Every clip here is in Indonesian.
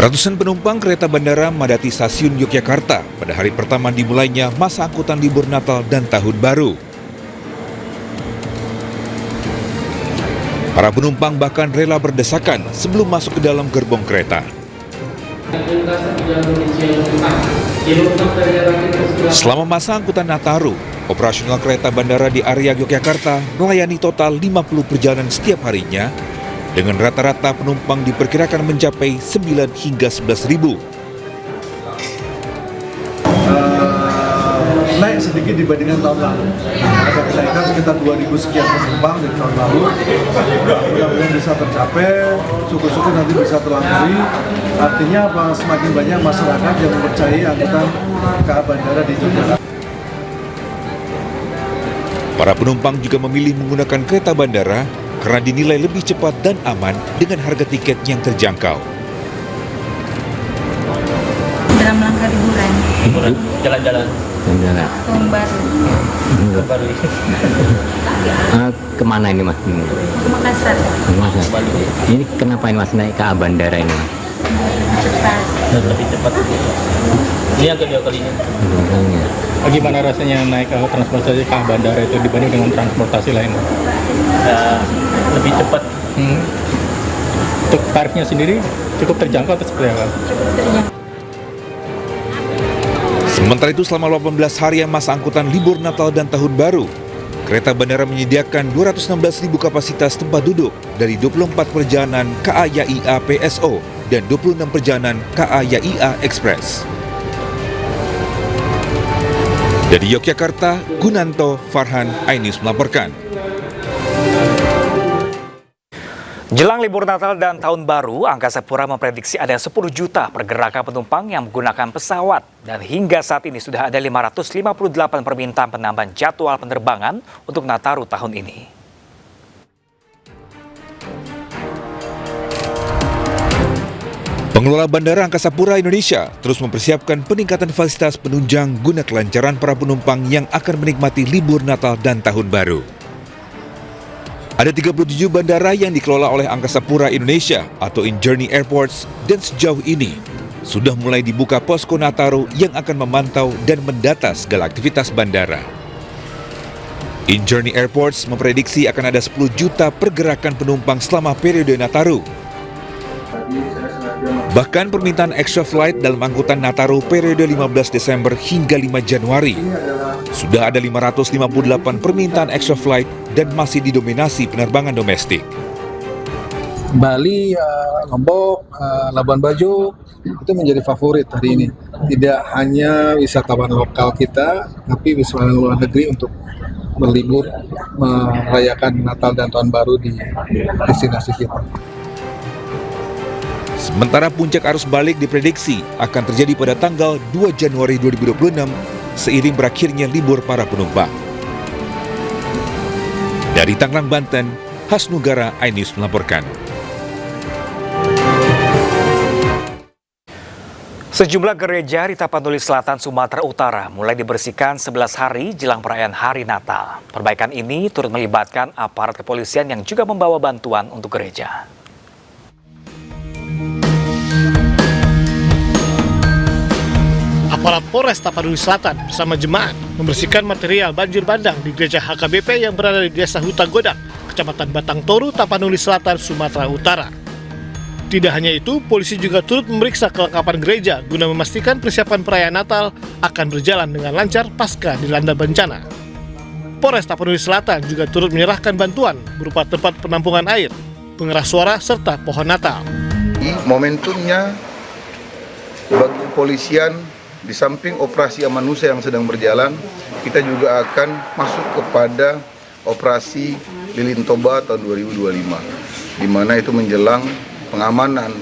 Ratusan penumpang kereta bandara memadati stasiun Yogyakarta pada hari pertama dimulainya masa angkutan libur Natal dan Tahun Baru. Para penumpang bahkan rela berdesakan sebelum masuk ke dalam gerbong kereta. Selama masa angkutan Nataru, operasional kereta bandara di area Yogyakarta melayani total 50 perjalanan setiap harinya, dengan rata-rata penumpang diperkirakan mencapai 9 hingga 11 ribu. Naik sedikit dibandingkan tahun lalu. Ada kenaikan sekitar 2.000 sekian penumpang dari tahun lalu. Mudah-mudahan bisa tercapai, syukur-syukur nanti bisa terlampaui. Artinya apa? Semakin banyak masyarakat yang mempercayai angkutan KA Bandara di Yogyakarta. Para penumpang juga memilih menggunakan kereta bandara karena dinilai lebih cepat dan aman dengan harga tiket yang terjangkau. Dalam rangka liburan. Jalan-jalan. Tahun baru. Kemana ini mas? Ke Makassar. Ini kenapa ini mas naik ke bandara ini? Cepat. Lebih cepat. Ini yang kedua kalinya. Bagaimana rasanya naik ke transportasi ke bandara itu dibanding dengan transportasi lain? Ya, lebih cepat. Untuk tarifnya sendiri cukup terjangkau atau seperti apa? Cukup terjangkau. Sementara itu selama 18 hari masa angkutan libur Natal dan Tahun Baru, kereta bandara menyediakan 216.000 kapasitas tempat duduk dari 24 perjalanan KA YAIA PSO dan 26 perjalanan KA YAIA Express. Dari Yogyakarta, Gunanto Farhan, iNews melaporkan. Jelang libur Natal dan Tahun Baru, Angkasa Pura memprediksi ada 10 juta pergerakan penumpang yang menggunakan pesawat. Dan hingga saat ini sudah ada 558 permintaan penambahan jadwal penerbangan untuk Nataru tahun ini. Pengelola Bandara Angkasa Pura Indonesia terus mempersiapkan peningkatan fasilitas penunjang guna kelancaran para penumpang yang akan menikmati libur Natal dan Tahun Baru. Ada 37 bandara yang dikelola oleh Angkasa Pura Indonesia atau InJourney Airports, dan sejauh ini sudah mulai dibuka posko Nataru yang akan memantau dan mendata segala aktivitas bandara. InJourney Airports memprediksi akan ada 10 juta pergerakan penumpang selama periode Nataru. Bahkan permintaan extra flight dalam angkutan Nataru periode 15 Desember hingga 5 Januari. Sudah ada 558 permintaan extra flight dan masih didominasi penerbangan domestik. Bali, Lombok, Labuan Bajo itu menjadi favorit hari ini. Tidak hanya wisatawan lokal kita, tapi wisatawan luar negeri untuk berlibur merayakan Natal dan Tahun Baru di destinasi kita. Sementara puncak arus balik diprediksi akan terjadi pada tanggal 2 Januari 2026 seiring berakhirnya libur para penumpang. Dari Tangerang, Banten, Hasnugara, iNews melaporkan. Sejumlah gereja di Tapanuli Selatan, Sumatera Utara mulai dibersihkan 11 hari jelang perayaan Hari Natal. Perbaikan ini turut melibatkan aparat kepolisian yang juga membawa bantuan untuk gereja. Aparat Polres Tapanuli Selatan bersama jemaat membersihkan material banjir bandang di gereja HKBP yang berada di Desa Huta Godang, Kecamatan Batang Toru, Tapanuli Selatan, Sumatera Utara. Tidak hanya itu, polisi juga turut memeriksa kelengkapan gereja guna memastikan persiapan perayaan Natal akan berjalan dengan lancar pasca dilanda bencana. Polres Tapanuli Selatan juga turut menyerahkan bantuan berupa tempat penampungan air, pengeras suara, serta pohon Natal. Momentumnya bagi kepolisian, di samping operasi Amanusa yang sedang berjalan, kita juga akan masuk kepada operasi Lilin Toba tahun 2025, di mana itu menjelang pengamanan,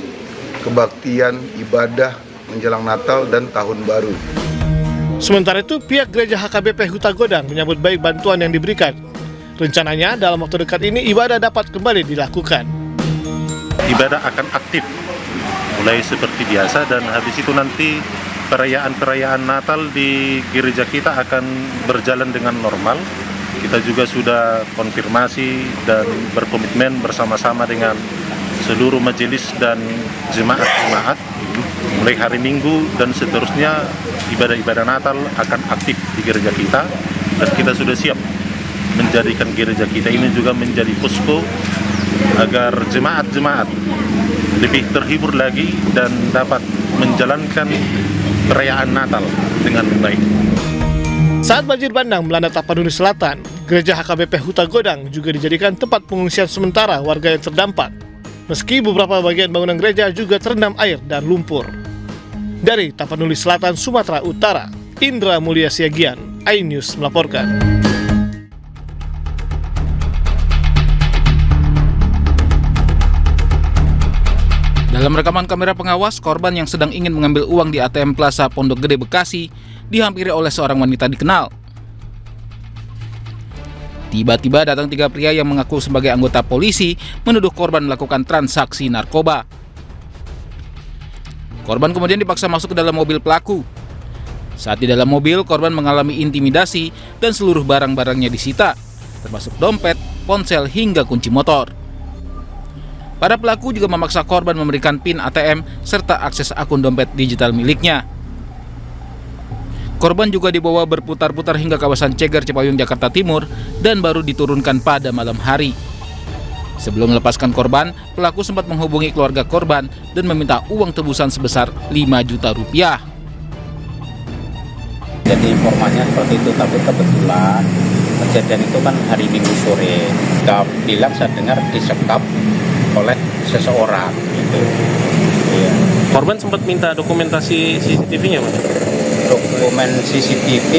kebaktian, ibadah menjelang Natal dan Tahun Baru. Sementara itu, pihak gereja HKBP Huta Godang menyambut baik bantuan yang diberikan. Rencananya dalam waktu dekat ini ibadah dapat kembali dilakukan. Ibadah akan aktif, mulai seperti biasa, dan habis itu nanti perayaan Natal di gereja kita akan berjalan dengan normal. Kita juga sudah konfirmasi dan berkomitmen bersama-sama dengan seluruh majelis dan jemaat-jemaat mulai hari Minggu dan seterusnya ibadah-ibadah Natal akan aktif di gereja kita, dan kita sudah siap menjadikan gereja kita ini juga menjadi posko agar jemaat-jemaat lebih terhibur lagi dan dapat menjalankan perayaan Natal dengan baik. Saat banjir bandang melanda Tapanuli Selatan, Gereja HKBP Huta Godang juga dijadikan tempat pengungsian sementara warga yang terdampak. Meski beberapa bagian bangunan gereja juga terendam air dan lumpur. Dari Tapanuli Selatan, Sumatera Utara, Indra Mulia Siagian, iNews melaporkan. Dalam rekaman kamera pengawas, korban yang sedang ingin mengambil uang di ATM Plaza Pondok Gede, Bekasi, dihampiri oleh seorang wanita dikenal. Tiba-tiba datang 3 pria yang mengaku sebagai anggota polisi menuduh korban melakukan transaksi narkoba. Korban kemudian dipaksa masuk ke dalam mobil pelaku. Saat di dalam mobil, korban mengalami intimidasi dan seluruh barang-barangnya disita, termasuk dompet, ponsel, hingga kunci motor. Para pelaku juga memaksa korban memberikan PIN ATM serta akses akun dompet digital miliknya. Korban juga dibawa berputar-putar hingga kawasan Ceger, Cipayung, Jakarta Timur dan baru diturunkan pada malam hari. Sebelum melepaskan korban, pelaku sempat menghubungi keluarga korban dan meminta uang tebusan sebesar 5 juta rupiah. Jadi informasinya seperti itu, tapi kebetulan kejadian itu kan hari Minggu sore. Kita bilang saya dengar disekap oleh seseorang gitu. Iya. Korban sempat minta dokumentasi CCTV-nya, Mas? Dokumen CCTV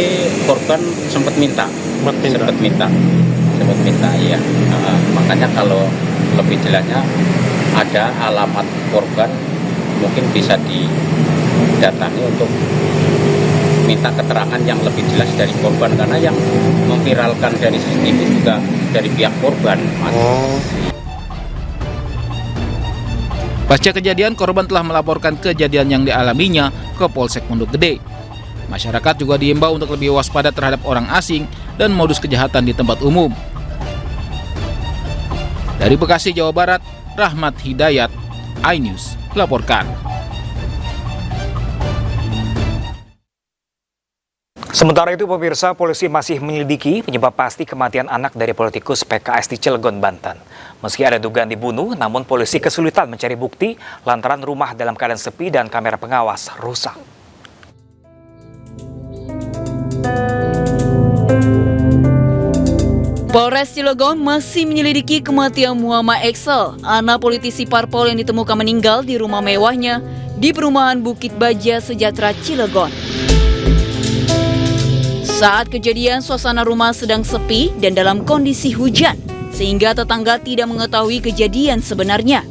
korban sempat minta, iya. Makanya kalau lebih jelasnya ada alamat korban, mungkin bisa didatangi untuk minta keterangan yang lebih jelas dari korban, karena yang memviralkan dari CCTV juga dari pihak korban. Pasca kejadian, korban telah melaporkan kejadian yang dialaminya ke Polsek Pondok Gede. Masyarakat juga diimbau untuk lebih waspada terhadap orang asing dan modus kejahatan di tempat umum. Dari Bekasi, Jawa Barat, Rahmat Hidayat, iNews melaporkan. Sementara itu, pemirsa, polisi masih menyelidiki penyebab pasti kematian anak dari politikus PKS di Cilegon, Banten. Meski ada dugaan dibunuh, namun polisi kesulitan mencari bukti lantaran rumah dalam keadaan sepi dan kamera pengawas rusak. Polres Cilegon masih menyelidiki kematian Muhammad Excel, anak politisi parpol yang ditemukan meninggal di rumah mewahnya di perumahan Bukit Baja Sejahtera, Cilegon. Saat kejadian, suasana rumah sedang sepi dan dalam kondisi hujan, sehingga tetangga tidak mengetahui kejadian sebenarnya.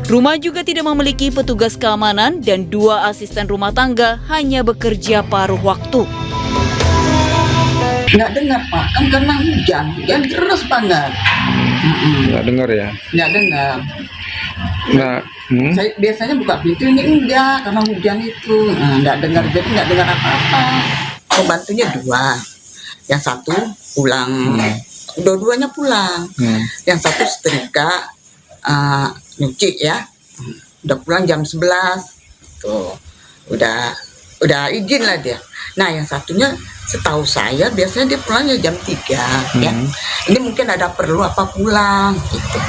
Rumah juga tidak memiliki petugas keamanan dan 2 asisten rumah tangga hanya bekerja paruh waktu. Nggak dengar, Pak, kan karena hujan deras banget. Nggak dengar ya? Nggak dengar. Saya biasanya buka pintu, ini enggak, karena hujan itu. Nggak dengar, jadi nggak dengar apa-apa. Pembantunya 2, yang 1 pulang, dua-duanya pulang. Yang 1 setrika, nyuci ya, udah pulang jam 11, tuh, udah izin lah dia. Nah, yang satunya setahu saya biasanya dia pulangnya jam 3 ya. Ini mungkin ada perlu apa pulang gitu.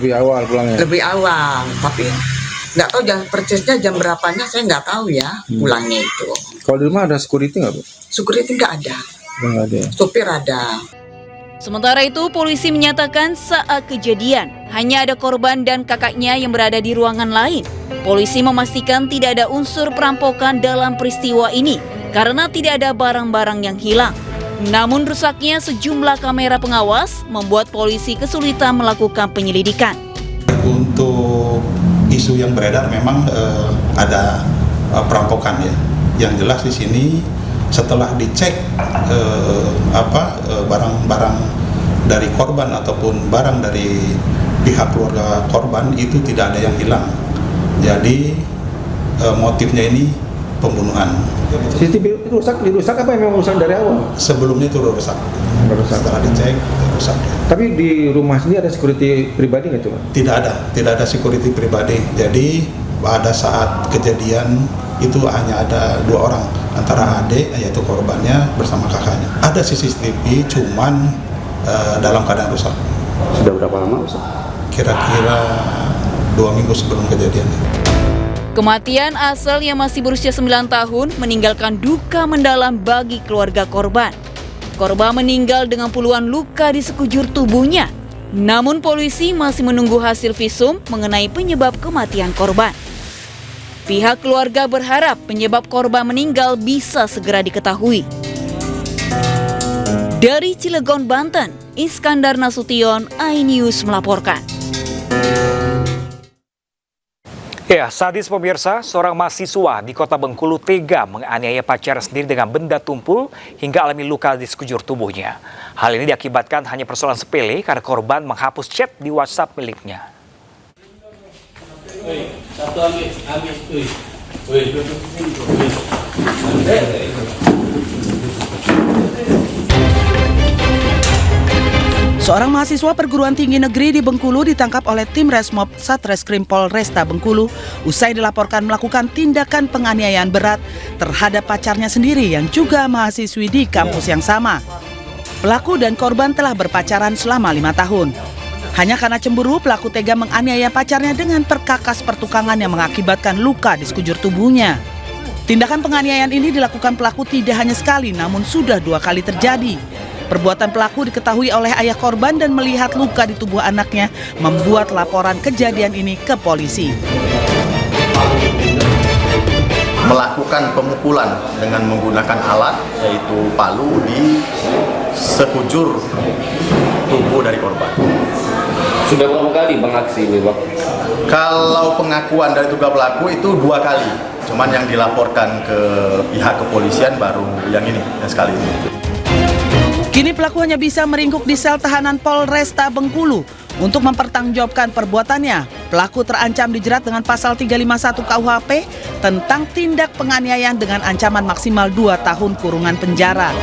Lebih awal pulangnya? Lebih awal, tapi nggak tahu jam persisnya jam berapanya, saya nggak tahu ya pulangnya itu. Kalau di rumah ada security nggak, Bu? Security nggak ada. Nggak ada. Supir ada. Sementara itu, polisi menyatakan saat kejadian hanya ada korban dan kakaknya yang berada di ruangan lain. Polisi memastikan tidak ada unsur perampokan dalam peristiwa ini karena tidak ada barang-barang yang hilang. Namun rusaknya sejumlah kamera pengawas membuat polisi kesulitan melakukan penyelidikan. Untuk isu yang beredar memang ada perampokan ya. Yang jelas di sini setelah dicek barang-barang dari korban ataupun barang dari pihak keluarga korban itu tidak ada yang hilang. Jadi motifnya ini pembunuhan. CCTV dirusak apa yang memang rusak dari awal? Sebelumnya itu rusak. Setelah dicek rusak. Tapi di rumah sendiri ada security pribadi nggak cuma? Tidak ada security pribadi. Jadi pada saat kejadian itu hanya ada 2 orang, antara adik yaitu korbannya bersama kakaknya. Ada CCTV, cuman dalam keadaan rusak. Sudah berapa lama rusak? Kira-kira 2 minggu sebelum kejadian. Kematian Asal yang masih berusia 9 tahun meninggalkan duka mendalam bagi keluarga korban. Korban meninggal dengan puluhan luka di sekujur tubuhnya. Namun polisi masih menunggu hasil visum mengenai penyebab kematian korban. Pihak keluarga berharap penyebab korban meninggal bisa segera diketahui. Dari Cilegon, Banten, Iskandar Nasution, iNews melaporkan. Ya, sadis pemirsa, seorang mahasiswa di Kota Bengkulu tega menganiaya pacar sendiri dengan benda tumpul hingga alami luka di sekujur tubuhnya. Hal ini diakibatkan hanya persoalan sepele karena korban menghapus chat di WhatsApp miliknya. Seorang mahasiswa perguruan tinggi negeri di Bengkulu ditangkap oleh tim Resmob Satreskrim Polresta Bengkulu usai dilaporkan melakukan tindakan penganiayaan berat terhadap pacarnya sendiri yang juga mahasiswi di kampus yang sama. Pelaku dan korban telah berpacaran selama 5 tahun. Hanya karena cemburu, pelaku tega menganiaya pacarnya dengan perkakas pertukangan yang mengakibatkan luka di sekujur tubuhnya. Tindakan penganiayaan ini dilakukan pelaku tidak hanya sekali, namun sudah 2 kali terjadi. Perbuatan pelaku diketahui oleh ayah korban dan melihat luka di tubuh anaknya membuat laporan kejadian ini ke polisi. Melakukan pemukulan dengan menggunakan alat yaitu palu di sekujur tubuh dari korban. Sudah berapa kali Bang aksi ini, Bang? Kalau pengakuan dari terduga pelaku itu 2 kali. Cuman yang dilaporkan ke pihak kepolisian baru yang ini, yang sekali ini. Kini pelaku hanya bisa meringkuk di sel tahanan Polresta Bengkulu untuk mempertanggungjawabkan perbuatannya. Pelaku terancam dijerat dengan pasal 351 KUHP tentang tindak penganiayaan dengan ancaman maksimal 2 tahun kurungan penjara.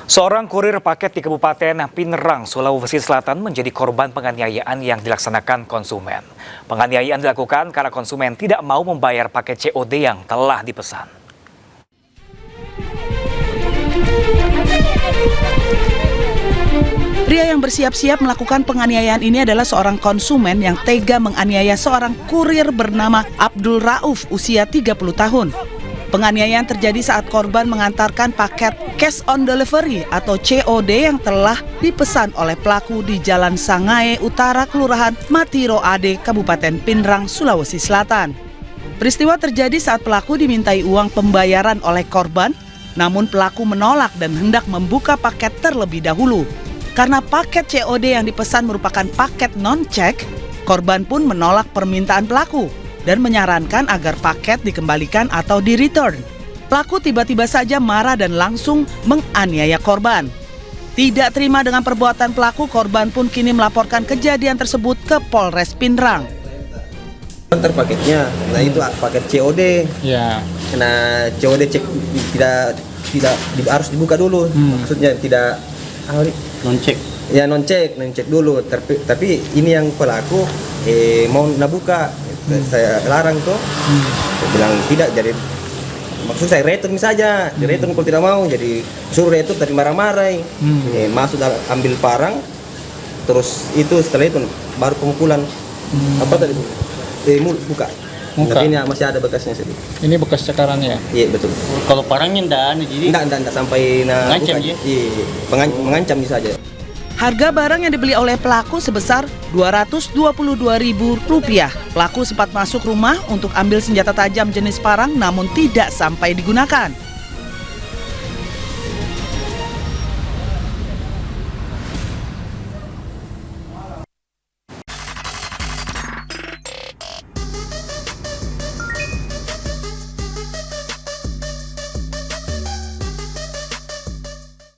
Seorang kurir paket di Kabupaten Pinerang, Sulawesi Selatan menjadi korban penganiayaan yang dilaksanakan konsumen. Penganiayaan dilakukan karena konsumen tidak mau membayar paket COD yang telah dipesan. Pria yang bersiap-siap melakukan penganiayaan ini adalah seorang konsumen yang tega menganiaya seorang kurir bernama Abdul Rauf usia 30 tahun. Penganiayaan terjadi saat korban mengantarkan paket cash on delivery atau COD yang telah dipesan oleh pelaku di Jalan Sangae Utara, Kelurahan Matiro Ade, Kabupaten Pinerang, Sulawesi Selatan. Peristiwa terjadi saat pelaku dimintai uang pembayaran oleh korban, namun pelaku menolak dan hendak membuka paket terlebih dahulu. Karena paket COD yang dipesan merupakan paket non-cek, korban pun menolak permintaan pelaku dan menyarankan agar paket dikembalikan atau di-return. Pelaku tiba-tiba saja marah dan langsung menganiaya korban. Tidak terima dengan perbuatan pelaku, korban pun kini melaporkan kejadian tersebut ke Polres Pinerang. Antar paketnya, nah itu paket COD. Ya. Nah COD cek tidak harus dibuka dulu. Maksudnya tidak non-cek. Ya non-cek dulu. Tapi ini yang pelaku mau nabuka. Saya larang tuh, saya bilang tidak, jadi maksud saya return saja, di return kalau tidak mau, jadi suruh return tadi marah-marah, masuk ambil barang, terus itu setelah itu baru pemukulan, apa tadi buka. Tapi ini masih ada bekasnya sih. Ini bekas cakarannya? Iya betul. Kalau barangnya enggak sampai mengancam ya? Iya, mengancam bisa aja. Harga barang yang dibeli oleh pelaku sebesar Rp222.000. Pelaku sempat masuk rumah untuk ambil senjata tajam jenis parang namun tidak sampai digunakan.